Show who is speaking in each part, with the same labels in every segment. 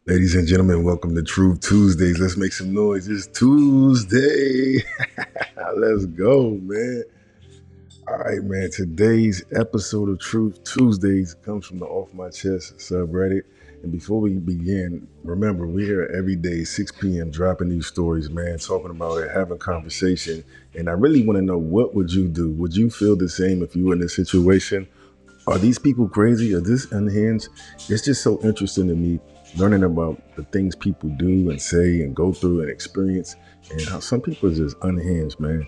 Speaker 1: Ladies and gentlemen, welcome to Truth Tuesdays. Let's make some noise. It's Tuesday. Let's go, man. All right, man. Today's episode of Truth Tuesdays comes from the Off My Chest subreddit. And before we begin, remember, we're here every day, 6 p.m., dropping these stories, man, talking about it, having conversation. And I really want to know, what would you do? Would you feel the same if you were in this situation? Are these people crazy? Are this unhinged? It's just so interesting to me learning about the things people do and say and go through and experience, and how some people are just unhinged, man.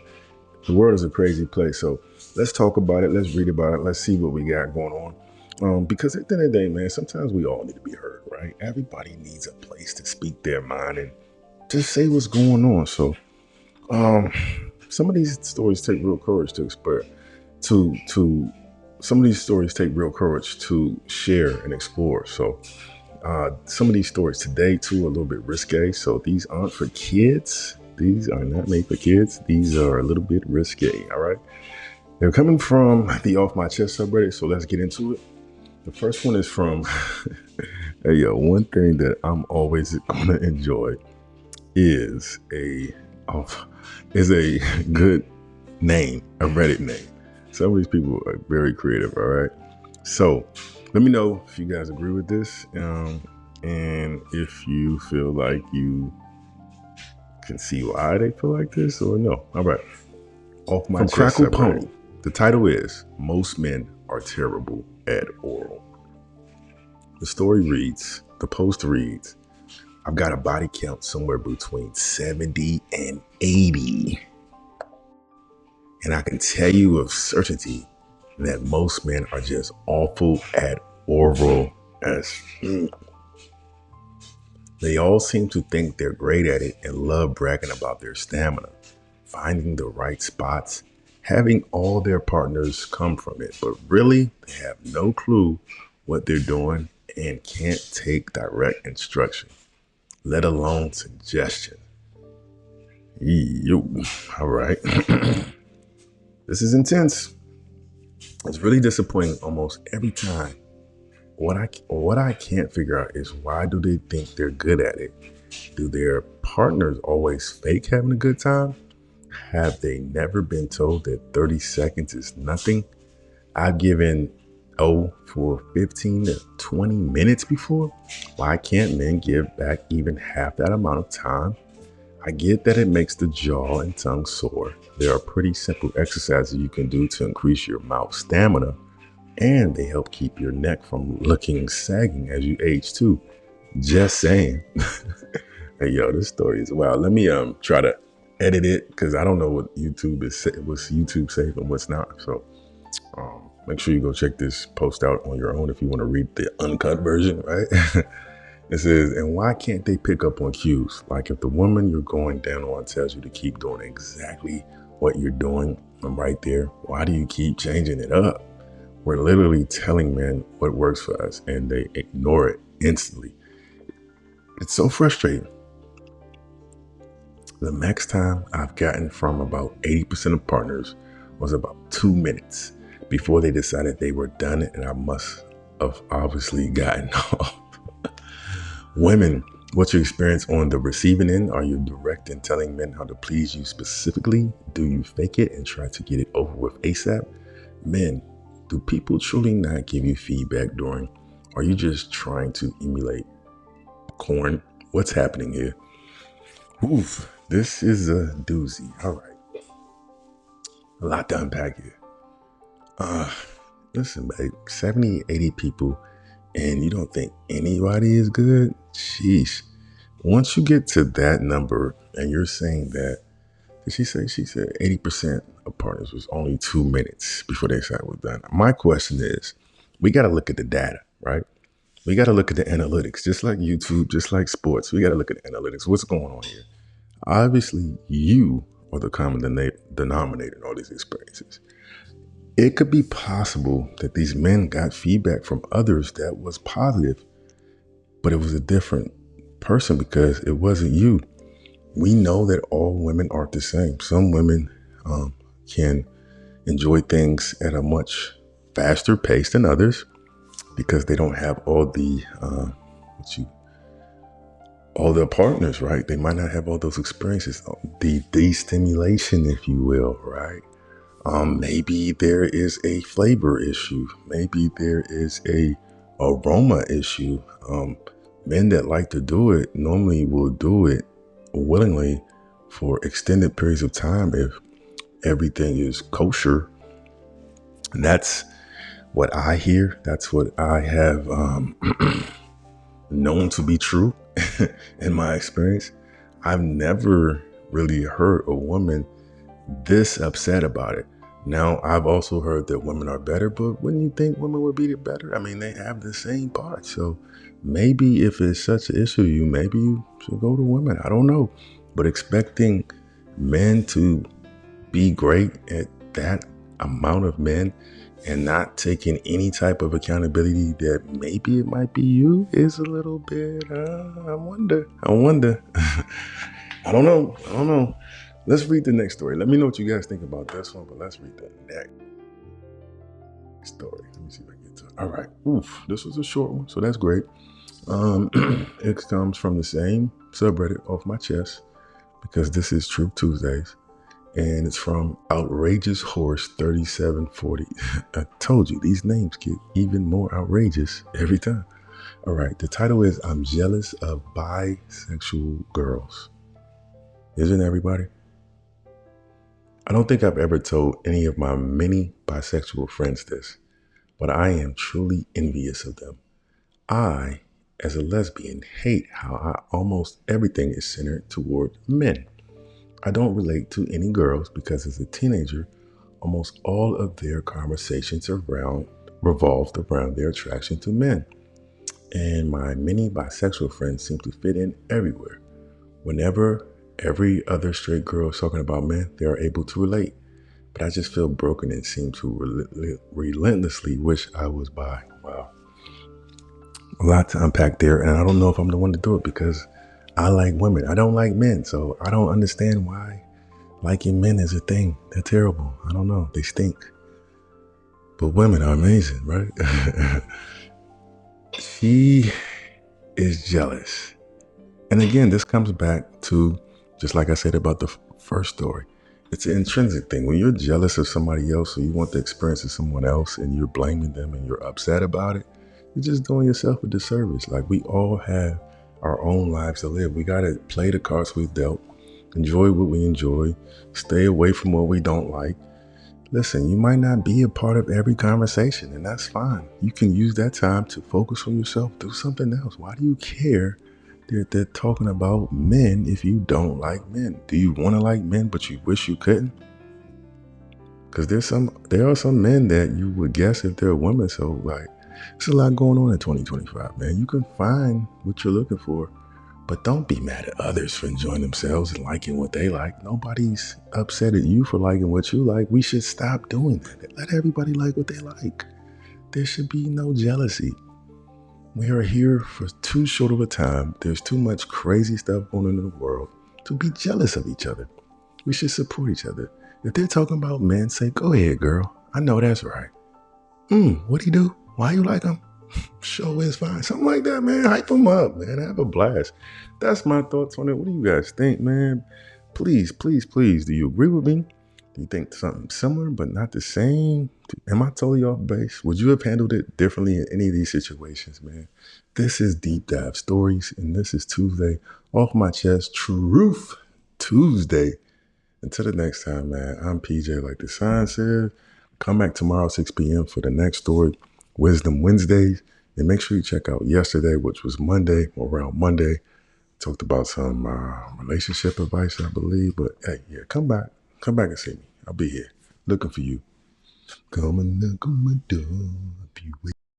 Speaker 1: The world is a crazy place. So let's talk about it. Let's read about it. Let's see what we got going on. Because at the end of the day, man, sometimes we all need to be heard, right? Everybody needs a place to speak their mind and just say what's going on. So some of these stories take real courage to express, to some of these stories take real courage to share and explore. So some of these stories today too are a little bit risque. So these aren't for kids. These are not made for kids. These are a little bit risque. All right. They're coming from the Off My Chest subreddit. So let's get into it. The first one is from, hey, yo, one thing that I'm always going to enjoy is a good name, a Reddit name. Some of these people are very creative, all right? So let me know if you guys agree with this, and if you feel like you can see why they feel like this or no. All right. Off My Chest Crackle Pony. The title is Most Men Are Terrible at Oral. The post reads, I've got a body count somewhere between 70 and 80. And I can tell you with certainty that most men are just awful at oral as They all seem to think they're great at it and love bragging about their stamina, finding the right spots, having all their partners come from it. But really, they have no clue what they're doing and can't take direct instruction, let alone suggestion. All right. This is intense. It's really disappointing almost every time. What I can't figure out is, why do they think they're good at it? Do their partners always fake having a good time? Have they never been told that 30 seconds is nothing? I've given for 15 to 20 minutes before. Why can't men give back even half that amount of time? I get that it makes the jaw and tongue sore. There are pretty simple exercises you can do to increase your mouth stamina, and they help keep your neck from looking sagging as you age too. Just saying. Hey, yo, this story is wild. Let me try to edit it, because I don't know what's YouTube safe and what's not. So make sure you go check this post out on your own if you want to read the uncut version, right? It says, and why can't they pick up on cues? Like if the woman you're going down on tells you to keep doing exactly what you're doing, I'm right there. Why do you keep changing it up? We're literally telling men what works for us, and they ignore it instantly. It's so frustrating. The max time I've gotten from about 80% of partners was about 2 minutes before they decided they were done, and I must have obviously gotten off. Women, what's your experience on the receiving end? Are you direct in telling men how to please you specifically? Do you fake it and try to get it over with ASAP? Men, do people truly not give you feedback during? Are you just trying to emulate corn? What's happening here? Oof, this is a doozy. All right. A lot to unpack here. Listen, babe, 70, 80 people, and you don't think anybody is good? Sheesh. Once you get to that number and you're saying that, she said 80% of partners was only 2 minutes before they said it was done. My question is, we got to look at the data, right? We got to look at the analytics, just like YouTube, just like sports. We got to look at the analytics. What's going on here? Obviously, you are the common denominator in all these experiences. It could be possible that these men got feedback from others that was positive, but it was a different person because it wasn't you. We know that all women aren't the same. Some women can enjoy things at a much faster pace than others because they don't have all the all their partners, right? They might not have all those experiences, the destimulation, if you will, right? Maybe there is a flavor issue. Maybe there is a aroma issue. Men that like to do it normally will do it willingly for extended periods of time if everything is kosher. And that's what I hear. That's what I have known to be true in my experience. I've never really heard a woman this upset about it. Now, I've also heard that women are better, but wouldn't you think women would be better? I mean, they have the same parts. So maybe if it's such an issue, maybe you should go to women. I don't know. But expecting men to be great at that amount of men and not taking any type of accountability that maybe it might be you is a little bit, I wonder. I don't know. Let's read the next story. Let me know what you guys think about this one, but let's read the next story. Let me see if I can get to it. All right. Oof, this was a short one, so that's great. It comes from the same subreddit, Off My Chest, because this is Truth Tuesdays, and it's from Outrageous Horse 3740. I told you, these names get even more outrageous every time. All right, the title is I'm Jealous of Bisexual Girls. Isn't everybody? I don't think I've ever told any of my many bisexual friends this, but I am truly envious of them. I, as a lesbian, hate how almost everything is centered toward men. I don't relate to any girls because as a teenager, almost all of their conversations revolved around their attraction to men. And my many bisexual friends seem to fit in everywhere. Whenever every other straight girl is talking about men, they are able to relate. But I just feel broken and seem to relentlessly wish I was bi. Wow. A lot to unpack there, and I don't know if I'm the one to do it because I like women. I don't like men, so I don't understand why liking men is a thing. They're terrible. I don't know. They stink. But women are amazing, right? She is jealous. And again, this comes back to, just like I said about the first story, it's an intrinsic thing. When you're jealous of somebody else or you want the experience of someone else and you're blaming them and you're upset about it, you're just doing yourself a disservice. Like, we all have our own lives to live. We got to play the cards we've dealt, enjoy what we enjoy, stay away from what we don't like. Listen, you might not be a part of every conversation, and that's fine. You can use that time to focus on yourself, do something else. Why do you care that they're talking about men if you don't like men? Do you want to like men, but you wish you couldn't? Because there are some men that you would guess if they're women. So, like, there's a lot going on in 2025, man. You can find what you're looking for, but don't be mad at others for enjoying themselves and liking what they like. Nobody's upset at you for liking what you like. We should stop doing that. Let everybody like what they like. There should be no jealousy. We are here for too short of a time. There's too much crazy stuff going on in the world to be jealous of each other. We should support each other. If they're talking about men, say, go ahead, girl. I know that's right. What'd he do? Why you like him? Show is fine. Something like that, man. Hype them up, man. Have a blast. That's my thoughts on it. What do you guys think, man? Please, please, please. Do you agree with me? Do you think something similar but not the same? Am I totally off base? Would you have handled it differently in any of these situations, man? This is Deep Dive Stories, and this is Tuesday. Off My Chest, Truth Tuesday. Until the next time, man, I'm PJ, like the sign says. Come back tomorrow, 6 p.m. for the next story, Wisdom Wednesdays. And make sure you check out yesterday, which was Monday, or around Monday. Talked about some relationship advice, I believe. But hey, yeah, come back and see me. I'll be here looking for you. Come and knock on my door if you wait.